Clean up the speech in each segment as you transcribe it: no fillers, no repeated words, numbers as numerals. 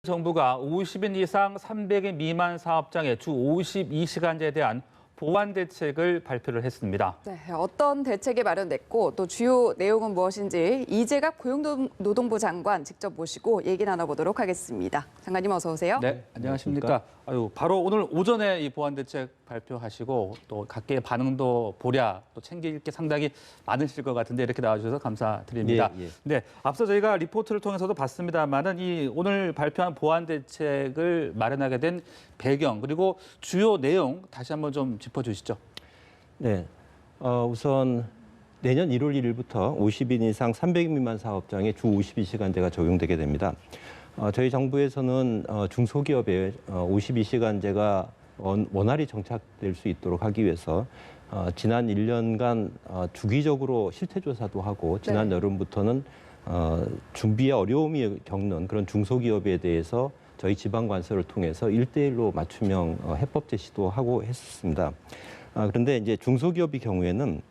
정부가 50인 이상 300인 미만 사업장의 주 52시간제에 대한 보완 대책을 발표를 했습니다. 네, 어떤 대책이 마련됐고 또 주요 내용은 무엇인지 이재갑 고용노동부 장관 직접 모시고 얘기 나눠보도록 하겠습니다. 장관님 어서 오세요. 네, 안녕하십니까. 바로 오늘 오전에 이 보완 대책 발표하시고 또 각계의 반응도 보랴 또 챙길 게 상당히 많으실 것 같은데 이렇게 나와주셔서 감사드립니다. 네, 앞서 저희가 리포트를 통해서도 봤습니다만은 이 오늘 발표한 보완 대책을 마련하게 된 배경 그리고 주요 내용 다시 한번 좀 짚어주시죠. 네, 우선 내년 1월 1일부터 50인 이상 300인 미만 사업장에 주 52시간제가 적용되게 됩니다. 저희 정부에서는 중소기업에 52시간제가 원활히 정착될 수 있도록 하기 위해서 지난 1년간 주기적으로 실태조사도 하고 지난 여름부터는 준비에 어려움이 겪는 그런 중소기업에 대해서 저희 지방관서를 통해서 1대1로 맞춤형 해법 제시도 하고 했었습니다. 그런데 이제 중소기업의 경우에는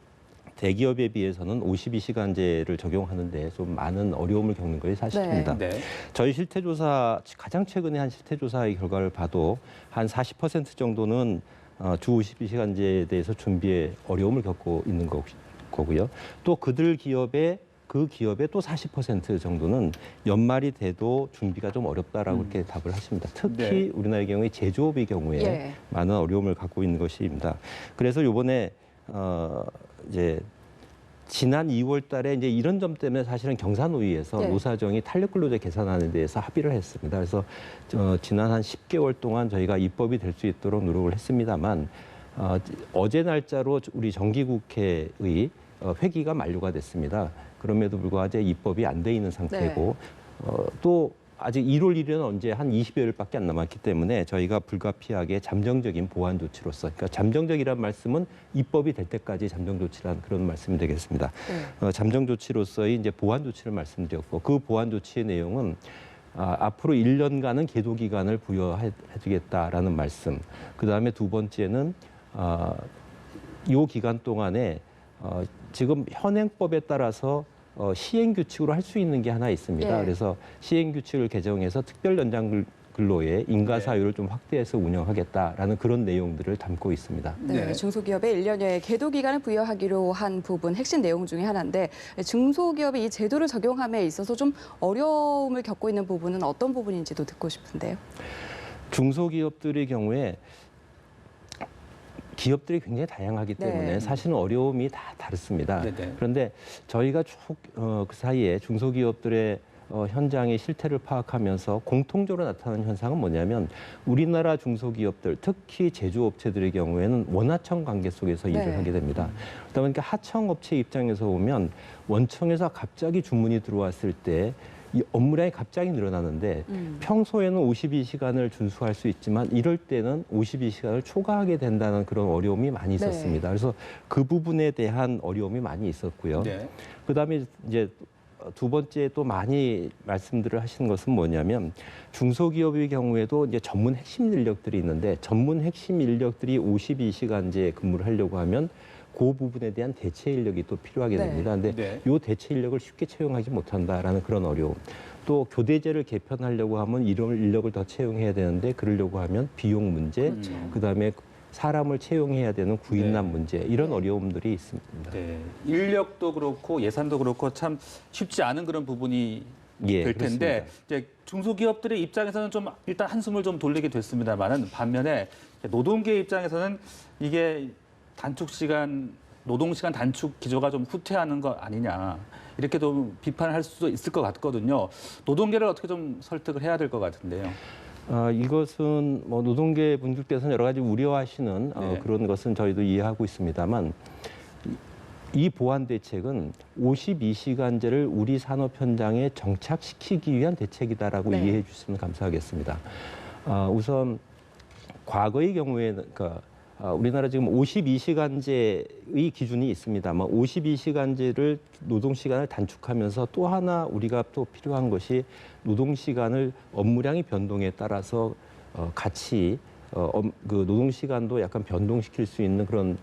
대기업에 비해서는 52시간제를 적용하는데 좀 많은 어려움을 겪는 것이 사실입니다. 네. 저희 실태조사, 가장 최근에 한 실태조사의 결과를 봐도 한 40% 정도는 주 52시간제에 대해서 준비에 어려움을 겪고 있는 거고요. 또 그 기업의 또 40% 정도는 연말이 돼도 준비가 좀 어렵다라고 이렇게 답을 하십니다. 특히 우리나라의 경우에 제조업의 경우에 많은 어려움을 갖고 있는 것입니다. 그래서 이번에 이제 지난 2월 달에 이제 이런 점 때문에 사실은 경사노위에서 노사정이 탄력근로제 개선하는 데에서 합의를 했습니다. 그래서 지난 한 10개월 동안 저희가 입법이 될 수 있도록 노력을 했습니다만 어제 날짜로 우리 정기국회의 회기가 만료가 됐습니다. 그럼에도 불구하고 아직 입법이 안 돼 있는 상태고 또 아직 1월 1일은 언제 한 20여일밖에 안 남았기 때문에 저희가 불가피하게 잠정적인 보완 조치로서, 그러니까 잠정적이란 말씀은 입법이 될 때까지 잠정 조치란 그런 말씀이 되겠습니다. 잠정 조치로서의 이제 보완 조치를 말씀드렸고 그 보완 조치의 내용은 앞으로 1년간은 계도 기간을 부여해주겠다라는 말씀. 그 다음에 두 번째는 이 기간 동안에 지금 현행법에 따라서 시행 규칙으로 할 수 있는 게 하나 있습니다. 그래서 시행 규칙을 개정해서 특별 연장 근로의 인가 사유를 좀 확대해서 운영하겠다라는 그런 내용들을 담고 있습니다. 네, 중소기업에 1년여의 계도 기간을 부여하기로 한 부분 핵심 내용 중에 하나인데 중소기업이 이 제도를 적용함에 있어서 좀 어려움을 겪고 있는 부분은 어떤 부분인지도 듣고 싶은데요. 중소기업들의 경우에 기업들이 굉장히 다양하기 때문에 사실은 어려움이 다 다릅니다. 그런데 저희가 그 사이에 중소기업들의 현장의 실태를 파악하면서 공통적으로 나타나는 현상은 뭐냐면 우리나라 중소기업들, 특히 제조업체들의 경우에는 원하청 관계 속에서 일을 하게 됩니다. 그러다 보니까 하청업체 입장에서 보면 원청에서 갑자기 주문이 들어왔을 때 이 업무량이 갑자기 늘어나는데 평소에는 52시간을 준수할 수 있지만 이럴 때는 52시간을 초과하게 된다는 그런 어려움이 많이 있었습니다. 그래서 그 부분에 대한 어려움이 많이 있었고요. 그다음에 이제 두 번째 또 많이 말씀들을 하시는 것은 뭐냐면 중소기업의 경우에도 이제 전문 핵심 인력들이 있는데 전문 핵심 인력들이 52시간제 근무를 하려고 하면 그 부분에 대한 대체 인력이 또 필요하게 됩니다. 그런데 이 대체 인력을 쉽게 채용하지 못한다라는 그런 어려움. 또 교대제를 개편하려고 하면 이런 인력을 더 채용해야 되는데 그러려고 하면 비용 문제, 그다음에 사람을 채용해야 되는 구인난 문제 이런 어려움들이 있습니다. 인력도 그렇고 예산도 그렇고 참 쉽지 않은 그런 부분이 될 텐데 이제 중소기업들의 입장에서는 좀 일단 한숨을 좀 돌리게 됐습니다만은 반면에 노동계 입장에서는 이게 노동시간 단축 기조가 좀 후퇴하는 거 아니냐 이렇게 좀 비판할 수도 있을 것 같거든요. 노동계를 어떻게 좀 설득을 해야 될 것 같은데요. 이것은 뭐 노동계 분들께서는 여러 가지 우려하시는 그런 것은 저희도 이해하고 있습니다만 이 보완 대책은 52시간제를 우리 산업 현장에 정착시키기 위한 대책이다라고 이해해 주시면 감사하겠습니다. 우선 과거의 경우에는 우리나라 지금 52시간제의 기준이 있습니다만 52시간제를 노동시간을 단축하면서 또 하나 우리가 또 필요한 것이 노동시간을 업무량의 변동에 따라서 같이 그 노동시간도 약간 변동시킬 수 있는 그런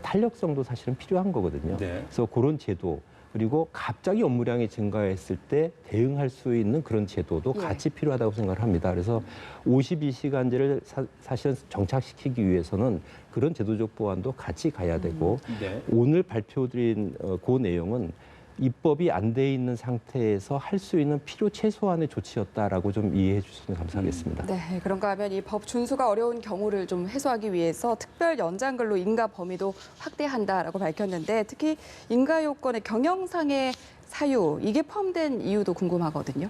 탄력성도 사실은 필요한 거거든요. 그래서 그런 제도 그리고 갑자기 업무량이 증가했을 때 대응할 수 있는 그런 제도도 예. 같이 필요하다고 생각을 합니다. 그래서 52시간제를 사실은 정착시키기 위해서는 그런 제도적 보완도 같이 가야 되고 네. 오늘 발표드린 그 내용은 입법이 안 돼 있는 상태에서 할 수 있는 필요 최소한의 조치였다라고 좀 이해해 주시면 감사하겠습니다. 네, 그런가 하면 이 법 준수가 어려운 경우를 좀 해소하기 위해서 특별 연장근로 인가 범위도 확대한다라고 밝혔는데 특히 인가 요건의 경영상의 사유 이게 포함된 이유도 궁금하거든요.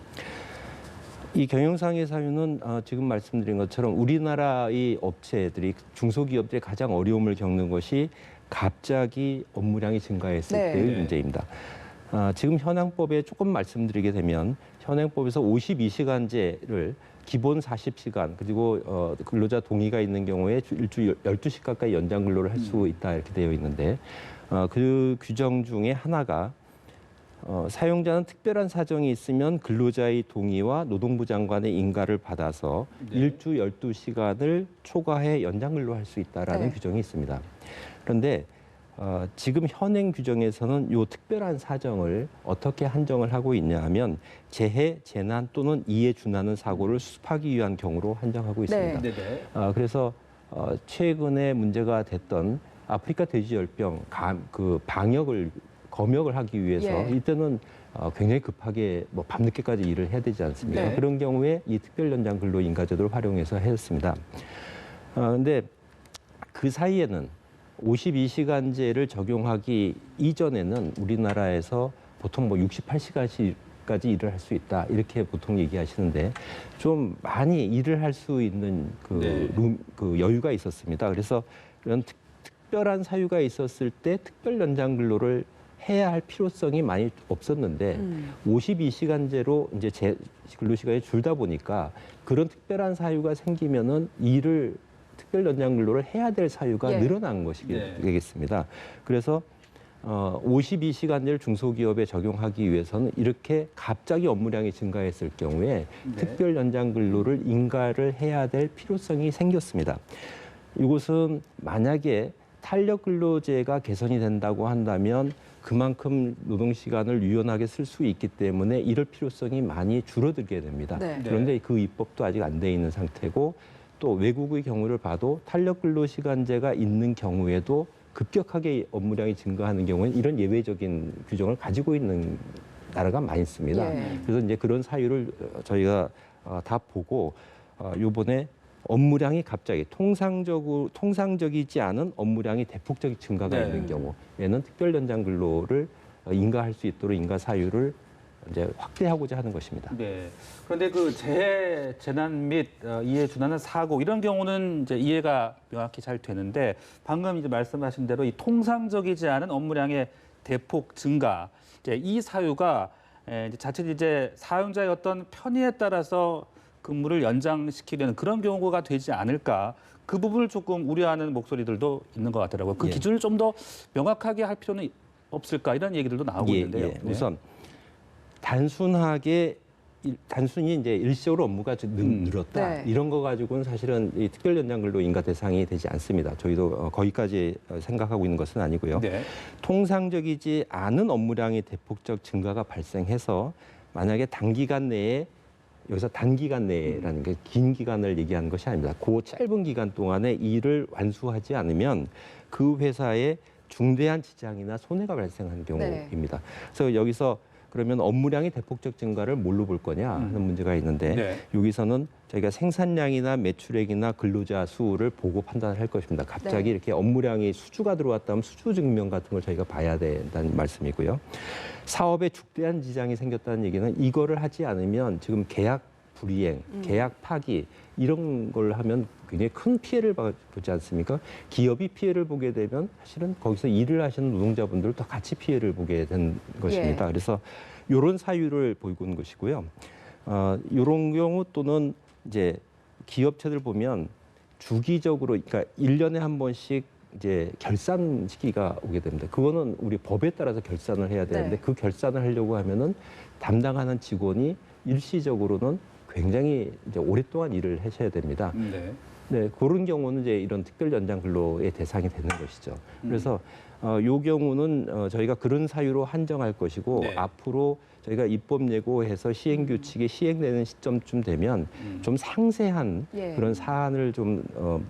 이 경영상의 사유는 지금 말씀드린 것처럼 우리나라의 업체들이 중소기업들이 가장 어려움을 겪는 것이 갑자기 업무량이 증가했을 네. 때의 네. 문제입니다. 지금 현행법에 조금 말씀드리게 되면 현행법에서 52시간제를 기본 40시간 그리고 근로자 동의가 있는 경우에 일주 12시 가까이 연장 근로를 할 수 있다 이렇게 되어 있는데 그 규정 중에 하나가 사용자는 특별한 사정이 있으면 근로자의 동의와 노동부 장관의 인가를 받아서 네. 일주 12시간을 초과해 연장 근로할 수 있다라는 네. 규정이 있습니다. 그런데 지금 현행 규정에서는 이 특별한 사정을 어떻게 한정을 하고 있냐 하면 재해, 재난 또는 이에 준하는 사고를 수습하기 위한 경우로 한정하고 있습니다. 네. 네. 그래서 최근에 문제가 됐던 아프리카 돼지열병 검역을 하기 위해서 예. 이때는 굉장히 급하게 뭐 밤늦게까지 일을 해야 되지 않습니까? 네. 그런 경우에 이 특별연장 근로 인가제도를 활용해서 했습니다. 그런데 그 사이에는 52시간제를 적용하기 이전에는 우리나라에서 보통 뭐 68시간까지 일을 할 수 있다 이렇게 보통 얘기하시는데 좀 많이 일을 할 수 있는 그 여유가 있었습니다. 그래서 이런 특별한 사유가 있었을 때 특별 연장 근로를 해야 할 필요성이 많이 없었는데 52시간제로 이제 근로시간이 줄다 보니까 그런 특별한 사유가 생기면은 일을 특별 연장 근로를 해야 될 사유가 예. 늘어난 것이 네. 되겠습니다. 그래서 52시간제를 중소기업에 적용하기 위해서는 이렇게 갑자기 업무량이 증가했을 경우에 네. 특별 연장 근로를 인가를 해야 될 필요성이 생겼습니다. 이것은 만약에 탄력 근로제가 개선이 된다고 한다면 그만큼 노동 시간을 유연하게 쓸 수 있기 때문에 이럴 필요성이 많이 줄어들게 됩니다. 네. 그런데 그 입법도 아직 안 돼 있는 상태고 또 외국의 경우를 봐도 탄력 근로 시간제가 있는 경우에도 급격하게 업무량이 증가하는 경우에는 이런 예외적인 규정을 가지고 있는 나라가 많이 있습니다. 예. 그래서 이제 그런 사유를 저희가 다 보고 요번에 업무량이 갑자기 통상적이지 않은 업무량이 대폭적 증가가 네. 있는 경우에는 특별 연장 근로를 인가할 수 있도록 인가 사유를 이제 확대하고자 하는 것입니다. 네. 그런데 그 재해, 재난 및 이에 준하는 사고 이런 경우는 이제 이해가 명확히 잘 되는데 방금 이제 말씀하신 대로 이 통상적이지 않은 업무량의 대폭 증가 이제 이 사유가 이제 자칫 이제 사용자의 어떤 편의에 따라서 근무를 연장시키려는 그런 경우가 되지 않을까. 그 부분을 조금 우려하는 목소리들도 있는 것 같더라고요. 그 예. 기준을 좀 더 명확하게 할 필요는 없을까 이런 얘기들도 나오고 있는데요. 네. 우선 단순히 이제 일시적으로 업무가 늘었다 네. 이런 거 가지고는 사실은 이 특별 연장 근로 인가 대상이 되지 않습니다. 저희도 거기까지 생각하고 있는 것은 아니고요. 네. 통상적이지 않은 업무량이 대폭적 증가가 발생해서 만약에 단기간 내에 여기서 단기간 내라는 게 긴 기간을 얘기하는 것이 아닙니다. 그 짧은 기간 동안에 일을 완수하지 않으면 그 회사에 중대한 지장이나 손해가 발생하는 경우입니다. 그래서 여기서 그러면 업무량이 대폭적 증가를 뭘로 볼 거냐 하는 문제가 있는데 네. 여기서는 저희가 생산량이나 매출액이나 근로자 수를 보고 판단을 할 것입니다. 갑자기 네. 이렇게 업무량이 수주가 들어왔다면 수주 증명 같은 걸 저희가 봐야 된다는 말씀이고요. 사업에 중대한 지장이 생겼다는 얘기는 이거를 하지 않으면 지금 계약 불이행, 계약 파기 이런 걸 하면 굉장히 큰 피해를 보지 않습니까? 기업이 피해를 보게 되면 사실은 거기서 일을 하시는 노동자분들도 같이 피해를 보게 된 것입니다. 예. 그래서 이런 사유를 보이고 있는 것이고요. 이런 경우 또는 이제 기업체들 보면 주기적으로, 그러니까 1년에 한 번씩 이제 결산 시기가 오게 됩니다. 그거는 우리 법에 따라서 결산을 해야 되는데 네. 그 결산을 하려고 하면은 담당하는 직원이 일시적으로는 굉장히 이제 오랫동안 일을 하셔야 됩니다. 네. 네, 그런 경우는 이제 이런 특별 연장 근로의 대상이 되는 것이죠. 그래서 요 경우는 저희가 그런 사유로 한정할 것이고 네. 앞으로 저희가 입법 예고해서 시행 규칙이 시행되는 시점쯤 되면 좀 상세한 예. 그런 사안을 좀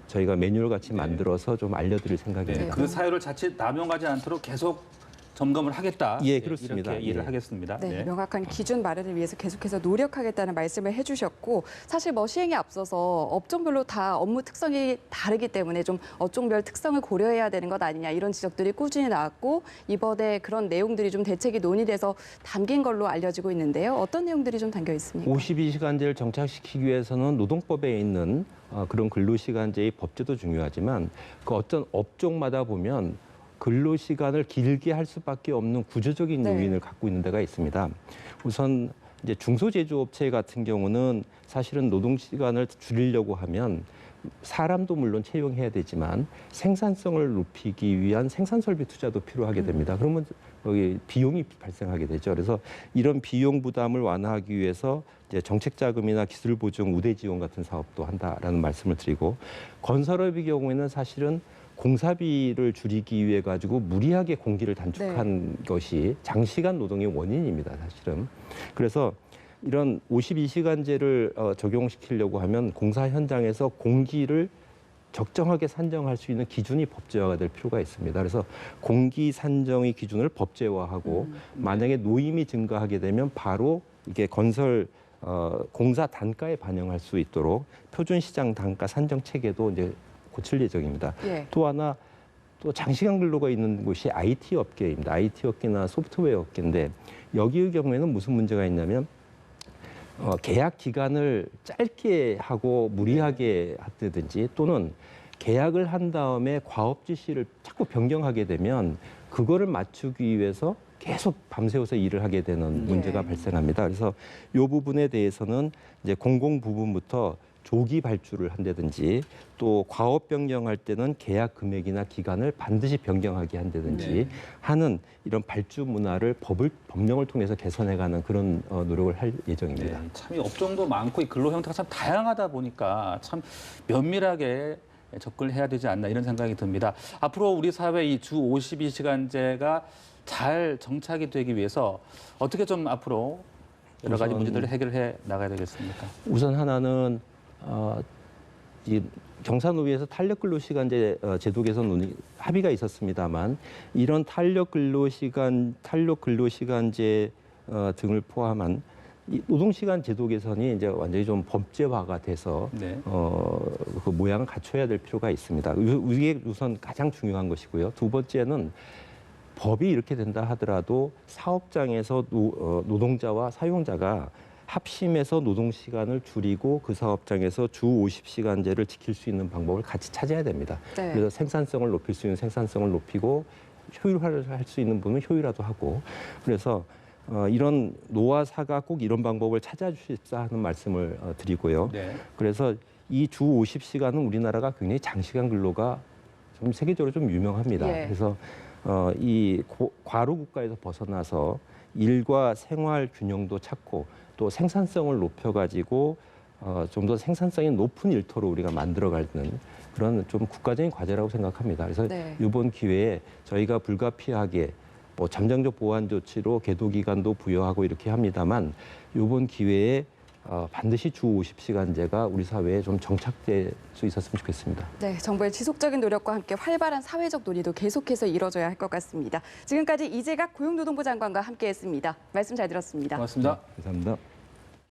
저희가 매뉴얼 같이 만들어서 좀 알려드릴 생각입니다. 네, 그 사유를 자칫 남용하지 않도록 계속 점검을 하겠다. 예, 그렇습니다. 이렇게 이해를 예. 하겠습니다. 네, 명확한 기준 마련을 위해서 계속해서 노력하겠다는 말씀을 해주셨고 사실 뭐 시행에 앞서서 업종별로 다 업무 특성이 다르기 때문에 좀 업종별 특성을 고려해야 되는 것 아니냐 이런 지적들이 꾸준히 나왔고 이번에 그런 내용들이 좀 대책이 논의돼서 담긴 걸로 알려지고 있는데요. 어떤 내용들이 좀 담겨 있습니까? 52시간제를 정착시키기 위해서는 노동법에 있는 그런 근로시간제의 법제도 중요하지만 그 어떤 업종마다 보면 근로시간을 길게 할 수밖에 없는 구조적인 네. 요인을 갖고 있는 데가 있습니다. 우선 이제 중소제조업체 같은 경우는 사실은 노동시간을 줄이려고 하면 사람도 물론 채용해야 되지만 생산성을 높이기 위한 생산설비 투자도 필요하게 됩니다. 그러면 여기 비용이 발생하게 되죠. 그래서 이런 비용 부담을 완화하기 위해서 이제 정책자금이나 기술보증, 우대지원 같은 사업도 한다라는 말씀을 드리고 건설업의 경우에는 사실은 공사비를 줄이기 위해 가지고 무리하게 공기를 단축한 것이 장시간 노동의 원인입니다, 사실은. 그래서 이런 52시간제를 적용시키려고 하면 공사 현장에서 공기를 적정하게 산정할 수 있는 기준이 법제화가 될 필요가 있습니다. 그래서 공기 산정의 기준을 법제화하고 만약에 노임이 증가하게 되면 바로 이게 건설 공사 단가에 반영할 수 있도록 표준 시장 단가 산정 체계도 이제 고칠 예정입니다. 예. 또 하나 또 장시간 근로가 있는 곳이 IT 업계입니다. IT 업계나 소프트웨어 업계인데 여기의 경우에는 무슨 문제가 있냐면 계약 기간을 짧게 하고 무리하게 한다든지 또는 계약을 한 다음에 과업 지시를 자꾸 변경하게 되면 그거를 맞추기 위해서 계속 밤새워서 일을 하게 되는 문제가 발생합니다. 그래서 이 부분에 대해서는 이제 공공 부분부터 조기 발주를 한다든지 또 과업 변경할 때는 계약 금액이나 기간을 반드시 변경하게 한다든지 하는 이런 발주 문화를 법령을 통해서 개선해가는 그런 노력을 할 예정입니다. 네, 참 이 업종도 많고 이 근로 형태가 참 다양하다 보니까 참 면밀하게 접근을 해야 되지 않나 이런 생각이 듭니다. 앞으로 우리 사회 이 주 52시간제가 잘 정착이 되기 위해서 어떻게 좀 앞으로 여러 가지 문제들을 해결해 나가야 되겠습니까? 우선 하나는 이 경사노위에서 탄력근로시간제 제도 개선 논의 합의가 있었습니다만 이런 탄력근로시간제 등을 포함한 이 노동시간 제도 개선이 이제 완전히 좀 법제화가 돼서 그 모양을 갖춰야 될 필요가 있습니다. 이게 우선 가장 중요한 것이고요. 두 번째는 법이 이렇게 된다 하더라도 사업장에서 노동자와 사용자가 합심해서 노동시간을 줄이고 그 사업장에서 주 50시간제를 지킬 수 있는 방법을 같이 찾아야 됩니다. 네. 그래서 생산성을 높일 수 있는 생산성을 높이고 효율화를 할 수 있는 부분은 효율화도 하고 그래서 이런 노화사가 꼭 이런 방법을 찾아주십사 하는 말씀을 드리고요. 네. 그래서 이 주 50시간은 우리나라가 굉장히 장시간 근로가 좀 세계적으로 좀 유명합니다. 예. 그래서 이 과로 국가에서 벗어나서 일과 생활 균형도 찾고 또 생산성을 높여가지고 좀 더 생산성이 높은 일터로 우리가 만들어가는 그런 좀 국가적인 과제라고 생각합니다. 그래서 이번 기회에 저희가 불가피하게 뭐 잠정적 보완 조치로 계도 기간도 부여하고 이렇게 합니다만 이번 기회에 반드시 주 50시간제가 우리 사회에 좀 정착될 수 있었으면 좋겠습니다. 네, 정부의 지속적인 노력과 함께 활발한 사회적 논의도 계속해서 이뤄져야 할 것 같습니다. 지금까지 이재갑 고용노동부 장관과 함께했습니다. 말씀 잘 들었습니다. 고맙습니다. 감사합니다.